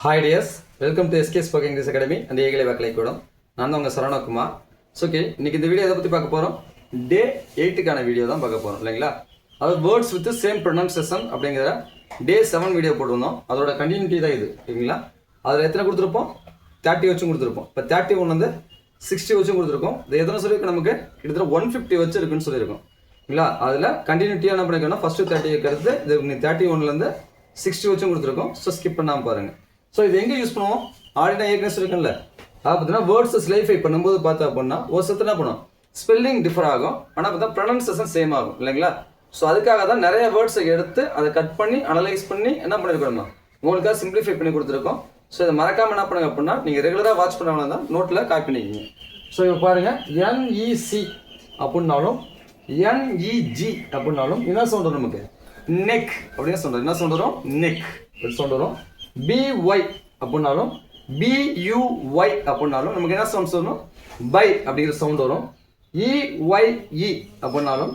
Hi tears, welcome to SK spoken English academy அந்த ஏகலை வாக்கலை கூடம். நான் தான் உங்கள் சரவணகுமார். ஓகே, இன்னைக்கு இந்த வீடியோ எதை பற்றி பார்க்க போகிறோம்? டே 8க்கான வீடியோ தான் பார்க்க போகிறோம் இல்லைங்களா? அதாவது வேர்ட்ஸ் வித் சேம் ப்ரொனன்சியேஷன் அப்படிங்கிற டே 7 வீடியோ போட்டிருந்தோம். அதோட கண்டினியூட்டி தான் இது இல்லைங்களா? அதில் எத்தனை கொடுத்துருப்போம்? 30 வச்சும் கொடுத்துருப்போம். இப்போ 31 வந்து 60 வச்சும் கொடுத்துருக்கோம். இது எத்தனை சொல்லியிருக்கோம்? நமக்கு கிட்டத்தட்ட 150 வச்சு இருக்குன்னு சொல்லியிருக்கோம் இல்லைங்களா? அதில் கண்டினியூட்டியாக என்ன பண்ணிக்கணும்? ஃபஸ்ட்டு 30 இருக்கிறது இது 31லேருந்து 60 வச்சும் கொடுத்துருக்கோம். ஸோ ஸ்கிப் பண்ணாமல் பாருங்கள். ஸோ இது எங்கே யூஸ் பண்ணுவோம்? ஆல்ரெடி நான் ஏற்கனவே சொல்லியிருக்கேன்ல, பார்த்தீங்கன்னா வேர்ட்ஸை ஸ்லைஃபை பண்ணும்போது பார்த்தா அப்படின்னா ஒரு சத்து என்ன பண்ணும், ஸ்பெல்லிங் டிஃபர் ஆகும், ஆனால் பார்த்தா ப்ரொனன்சியேஷன் சேம் ஆகும் இல்லைங்களா? ஸோ அதுக்காக தான் நிறைய வேர்ட்ஸை எடுத்து அதை கட் பண்ணி அனலைஸ் பண்ணி என்ன பண்ணியிருக்கோம், உங்களுக்காக சிம்பிளிஃபை பண்ணி கொடுத்துருக்கோம். ஸோ இதை மறக்காமல் என்ன பண்ணுங்க அப்படின்னா நீங்கள் ரெகுலராக வாட்ச் பண்ணவங்க தான் நோட்டில் காப்பி பண்ணிக்கிங்க. ஸோ இப்போ பாருங்கள், NEC அப்படின்னாலும் NEG அப்படின்னாலும் என்ன சவுண்ட் வரும்? நமக்கு நெக் அப்படின்னு சொல்கிறோம். என்ன சவுண்ட் வரும்? நெக் அப்படி சவுண்ட் வரும். BY அப்படின்னாலும் BUY அப்படின்னாலும் நமக்கு என்ன சவுண்ட்ஸ் வரும்? பை அப்படிங்கிற சவுண்ட் வரும். EYE அப்படின்னாலும்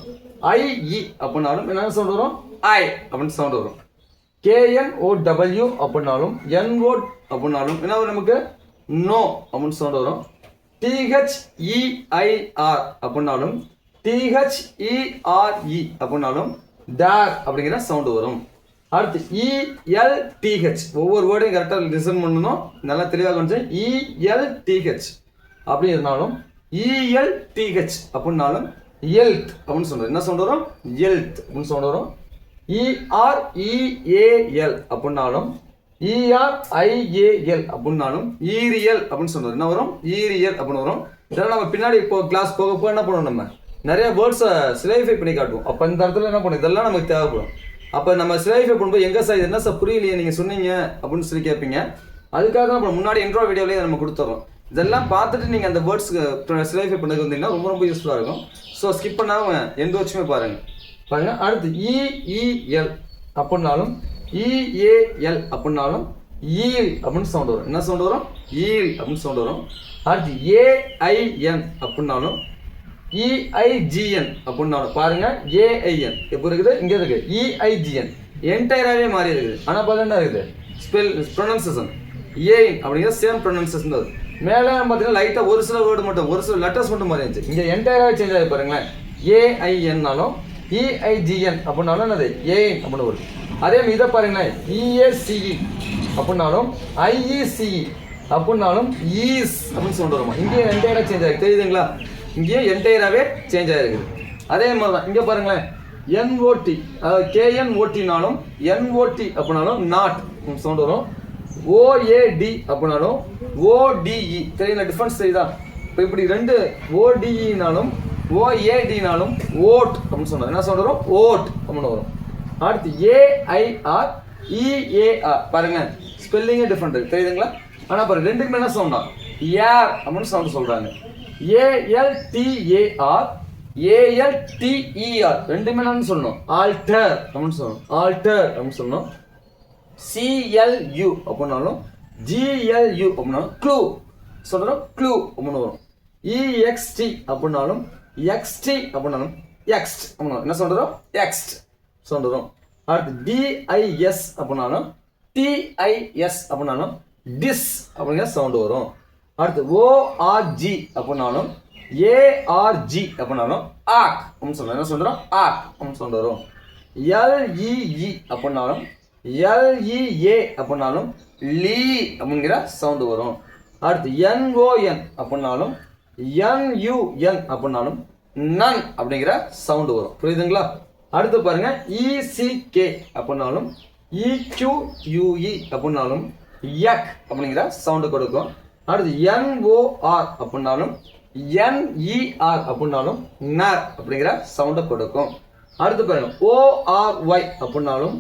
IE அப்படின்னாலும் என்ன சவுண்ட் வரும்? ஐ அப்படின்னு சவுண்ட் வரும். KNOW அப்படின்னாலும் NO அப்படின்னாலும் என்ன வரும்? நமக்கு நோ அப்படின்னு சவுண்ட் வரும். THEIR அப்படின்னாலும் THERE அப்படின்னாலும் டேர் அப்படிங்கிற சவுண்ட் வரும். அடுத்து ELTH, ஒவ்வொரு வேர்டையும் கரெக்டாக லிசன் பண்ணணும், நல்லா தெளிவாக கொஞ்சம். ELTH அப்படி இருந்தாலும் ELTH அப்படின்னாலும் எல்த் அப்படின்னு சொல்கிறோம். என்ன சவுண்ட் வரும்? எல்த் அப்படின்னு சவுண்ட் வரும். EREAL அப்படின்னாலும் ERIAL அப்படின்னாலும் ஈரியல் அப்படின்னு சொல்கிறோம். என்ன வரும்? ஈரியல் அப்படின்னு வரும். இதெல்லாம் நம்ம பின்னாடி இப்போ கிளாஸ் போக போக என்ன பண்ணுவோம், நம்ம நிறைய வேர்ட்ஸை சிலைஃபை பண்ணி காட்டுவோம். அப்போ இந்த இடத்துல என்ன பண்ணுவோம், இதெல்லாம் நமக்கு தேவைப்படும். அப்போ நம்ம சிலைஃபை பண்ணும்போது எங்கே சார் என்ன சார் புரியலையே நீங்கள் சொன்னீங்க அப்படின்னு சொல்லி கேட்பீங்க. அதுக்காக தான் நம்ம முன்னாடி இன்ட்ரோ வீடியோலேயே நம்ம கொடுத்துறோம். இதெல்லாம் பார்த்துட்டு நீங்கள் அந்த வேர்ட்ஸ்க்கு சிலைஃபை பண்ணதுக்கு வந்தீங்கன்னா ரொம்ப ரொம்ப யூஸ்ஃபுல்லாக இருக்கும். ஸோ ஸ்கிப் பண்ணாமல் எந்த வச்சுமே பாருங்கள். அடுத்து EEL அப்படின்னாலும் EAL அப்படின்னாலும் ஈல் அப்படின்னு சவுண்ட் வரும். என்ன சவுண்ட் வரும்? ஈல் அப்படின்னு சவுண்ட் வரும். அடுத்து AIN அப்படின்னாலும் EIGN அப்படின்னாலும் பாருங்க, AIN எப்போ இருக்குது? இங்கே இருக்குது EIGN என்டையராகவே மாறி இருக்குது. ஆனால் பார்த்தா என்ன இருக்குது? ப்ரொனன்சியேஷன் ஏன் அப்படிங்கிற சேம் ப்ரொனன்சியேஷன் தான். மேலே பார்த்தீங்கன்னா லைட்டாக ஒரு சில வேர்டு மட்டும், ஒரு சில லெட்டர்ஸ் மட்டும் மாறி இருந்துச்சு. இங்கே என்டையராகவே சேஞ்ச் ஆகி பாருங்களேன். AINனாலும் EIGN அப்படின்னாலும் என்னது? ஏன் அப்படின்னு வருது. அதே மாதிரி இதை பாருங்களேன், EACE அப்படின்னாலும் IECE அப்படின்னாலும் ஈஸ் அப்படின்னு சொல்லிட்டு வருமா. இங்கே என்டையராக சேஞ்ச் ஆகி தெரியுதுங்களா? இங்கேயும் என்டையராகவே சேஞ்ச் ஆகிருக்குது. அதே மாதிரி தான் இங்கே பாருங்களேன், NOT அதாவது KNOTனாலும் NOT அப்படின்னாலும் நாட் சவுண்ட் வரும். OAD அப்படின்னாலும் ODE தெரியுங்களா? டிஃபரன்ஸ் தெரியுதா? இப்போ இப்படி ரெண்டு ODEனாலும் OADனாலும் ஓட் அப்படின்னு சொன்னோம். என்ன சவுண்ட் வரும்? ஓட் அப்படின்னு வரும். அடுத்து AIR EAR பாருங்க, ஸ்பெல்லிங்கே டிஃப்ரெண்ட் இருக்குது தெரியுதுங்களா? ஆனால் பாருங்க ரெண்டுக்குமே என்ன சவுண்டா? ஏர் அப்படின்னு சவுண்ட் சொல்கிறாங்க. ALTAR ALTER ரெண்டுமே நான் சொல்லணும். ஆல்டர் அப்படின்னு சொல்லணும். ஆல்டர் அப்படின்னு சொல்லணும். CLU அப்படின்னாலும் GLU அப்படின்னாலும் க்ளூ சொல்கிறோம். க்ளூ அப்படின்னு வரும். EXT அப்படின்னாலும் XT அப்படின்னாலும் எக்ஸ்ட் அப்படின்னா என்ன சொல்கிறோம்? எக்ஸ்ட் சவுண்ட் வரும். அடுத்து DIS அப்படின்னாலும் TIS அப்படின்னாலும் டிஸ் அப்படிங்கிற சவுண்டு வரும். அடுத்து ORG அப்படின்னாலும் ARG அப்படின்னாலும் ஆக் அப்படின்னு சொல்கிறோம். என்ன சொல்கிறோம்? ஆக் அப்படின்னு சொல்லிட்டு வரும். LEE அப்படின்னாலும் LEA அப்படின்னாலும் லீ அப்படிங்கிற சவுண்டு வரும். அடுத்து NON அப்படின்னாலும் NUN அப்படின்னாலும் நன் அப்படிங்கிற சவுண்டு வரும். புரியுதுங்களா? அடுத்து பாருங்க, ECK அப்படின்னாலும் EQUE அப்படின்னாலும் யக் அப்படிங்கிற சவுண்டு கொடுக்கும். அடுத்து NOR அப்படின்னாலும் NER அப்படின்னாலும் நர் அப்படிங்கிற சவுண்டை கொடுக்கும். அடுத்து பாருங்க, ORY அப்படின்னாலும்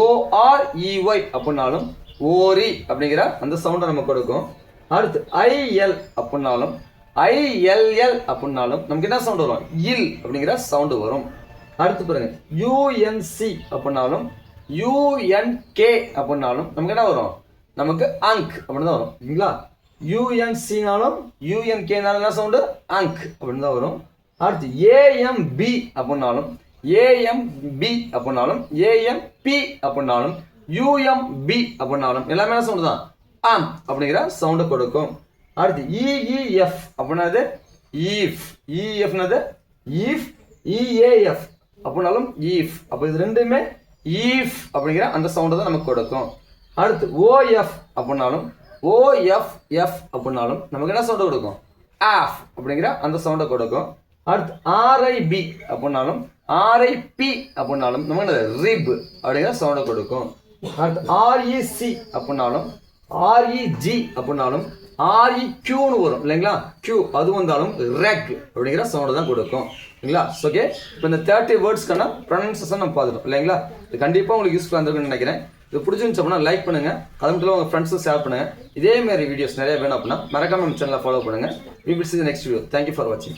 OREY அப்படின்னாலும் ஓரி அப்படிங்கிற அந்த சவுண்டை நம்ம கொடுக்கும். அடுத்து IL அப்படின்னாலும் ILL அப்படின்னாலும் நமக்கு என்ன சவுண்டு வரும்? இல் அப்படிங்கிற சவுண்டு வரும். அடுத்து பாருங்க, UNC அப்படின்னாலும் UNK அப்படின்னாலும் நமக்கு என்ன வரும்? நமக்கு அங்க் அப்படின்னு தான் வரும் இல்லைங்களா? UNCனாலும் UNKனாலும் என்ன சவுண்டு? அங்க் அப்படின்னு தான் வரும். அடுத்து AMB அப்படின்னாலும் AMB அப்படின்னாலும் AMP அப்படின்னாலும் UMB அப்படின்னாலும் எல்லாமே என்ன சவுண்டு தான்? ஆம் அப்படிங்கிற சவுண்டை கொடுக்கும். அடுத்து இஇஎஃப் அப்படின்னது ஈஃப். இஎஃப்னது ஈஃப். இஏஎஃப் அப்படின்னாலும் ஈஃப். அப்போ இது ரெண்டுமே ஈஃப் அப்படிங்கிற அந்த சவுண்டை தான் நமக்கு கொடுக்கும். அடுத்து ஓஎஃப் அப்படின்னாலும் ஓஎஃப்எஃப் அப்படின்னாலும் நமக்கு என்ன சவுண்டை கொடுக்கும்? ஆஃப் அப்படிங்கிற அந்த சவுண்டை கொடுக்கும். அடுத்து ஆர்ஐபி அப்படின்னாலும் ஆர்ஐபி அப்படின்னாலும் நமக்கு என்ன ரிப் அப்படிங்கிற சவுண்டை கொடுக்கும். அடுத்து ஆர்இசி அப்படின்னாலும் ஆர்இஜி அப்படின்னாலும் ஆர்இக்யூன்னு வரும் இல்லைங்களா? கியூ அது வந்தாலும் ரெக் அப்படிங்கிற சவுண்டை தான் கொடுக்கும் இல்லைங்களா? ஓகே, இப்போ இந்த 30 வேர்ட்ஸ்க்கான ப்ரொனன்சியேஷன் நம்ம பார்த்துட்டோம் இல்லைங்களா? இது கண்டிப்பாக உங்களுக்கு யூஸ்ஃபுல்லாக இருந்திருக்குன்னு நினைக்கிறேன். இது பிடிச்சிருந்துச்சு அப்படின்னா லைக் பண்ணுங்க, அது மட்டும் உங்கள் ஃப்ரெண்ட்ஸும் ஷேர் பண்ணுங்க. இதே மாதிரி வீடியோஸ் நிறைய வேணும் அப்படின்னா மறக்காம நம்ம சேனலை ஃபாலோ பண்ணுங்க. We will see you next video. Thank you for watching.